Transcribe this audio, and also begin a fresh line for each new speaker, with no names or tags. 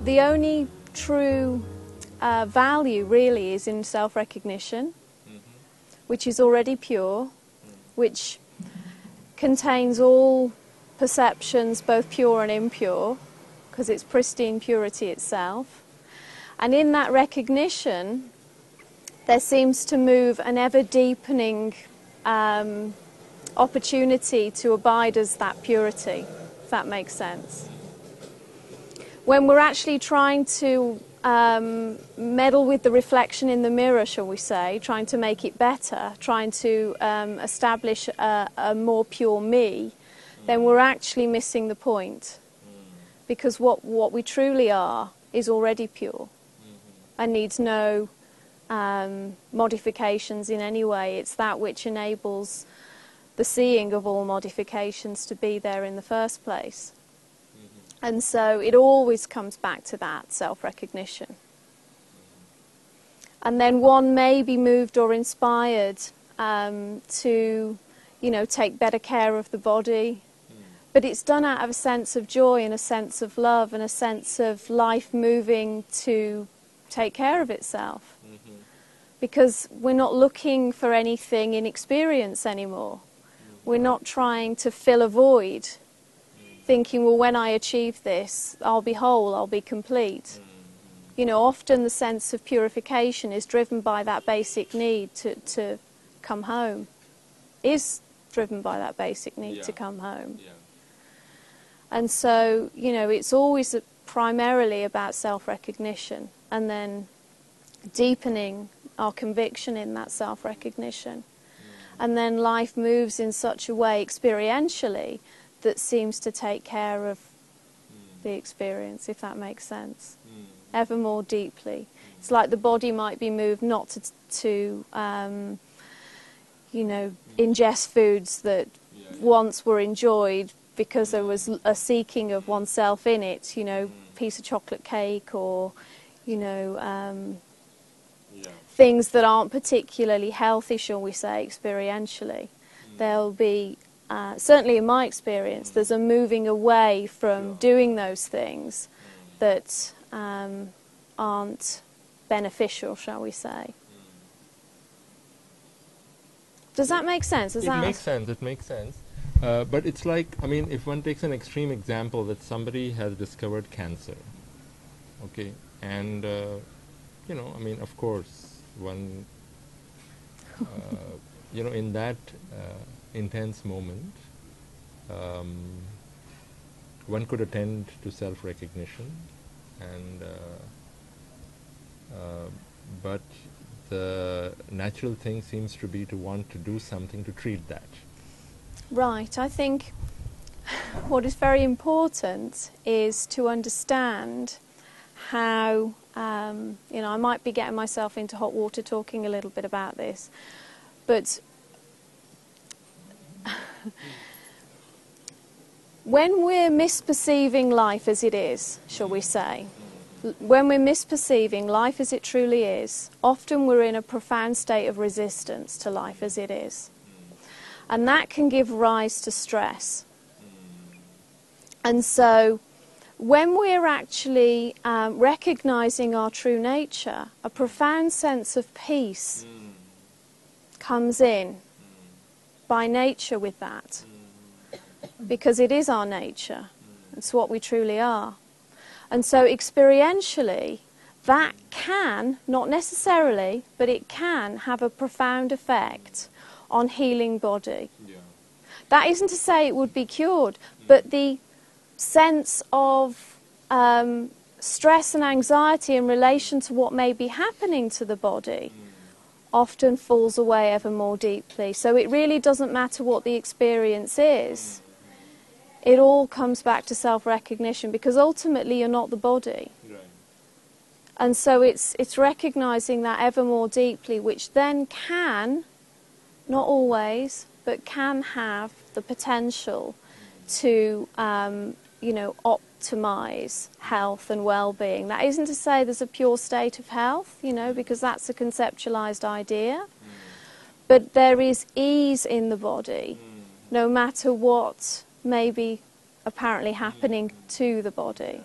the only true value really is in self-recognition, which is already pure, which contains all perceptions, both pure and impure, because it's pristine purity itself. And in that recognition, there seems to move an ever-deepening opportunity to abide as that purity, if that makes sense. When we're actually trying to meddle with the reflection in the mirror, shall we say, trying to make it better, trying to establish a more pure me, then we're actually missing the point. Because what we truly are is already pure and needs no modifications in any way. It's that which enables the seeing of all modifications to be there in the first place. And so it always comes back to that self-recognition. And then one may be moved or inspired to, take better care of the body. But it's done out of a sense of joy and a sense of love and a sense of life moving to take care of itself. Because we're not looking for anything in experience anymore. We're not trying to fill a void, thinking, well, when I achieve this, I'll be whole, I'll be complete. Often the sense of purification is driven by that basic need to come home, is driven by that basic need to come home. And so, it's always primarily about self-recognition and then deepening our conviction in that self-recognition. And then life moves in such a way experientially that seems to take care of the experience, if that makes sense, ever more deeply. It's like the body might be moved not to ingest foods that once were enjoyed because there was a seeking of oneself in it, piece of chocolate cake or, things that aren't particularly healthy, shall we say, experientially. There'll be, certainly in my experience, there's a moving away from doing those things that aren't beneficial, shall we say. Does that make sense?
It makes sense. But it's like, if one takes an extreme example that somebody has discovered cancer, okay, and, of course, one, in that intense moment, one could attend to self-recognition, and but the natural thing seems to be to want to do something to treat that.
Right. I think what is very important is to understand how, I might be getting myself into hot water talking a little bit about this, but when we're misperceiving life as it is, shall we say, when we're misperceiving life as it truly is, often we're in a profound state of resistance to life as it is. And that can give rise to stress. And so when we're actually recognizing our true nature, a profound sense of peace comes in by nature with that. Because it is our nature. It's what we truly are. And so experientially, that can, not necessarily, but it can have a profound effect on healing body. That isn't to say it would be cured, but the sense of stress and anxiety in relation to what may be happening to the body often falls away ever more deeply. So it really doesn't matter what the experience is. It all comes back to self-recognition, because ultimately you're not the body. And so it's recognizing that ever more deeply, which then can, not always, but can have the potential to, optimize health and well-being. That isn't to say there's a pure state of health, because that's a conceptualized idea. But there is ease in the body, no matter what may be apparently happening to the body.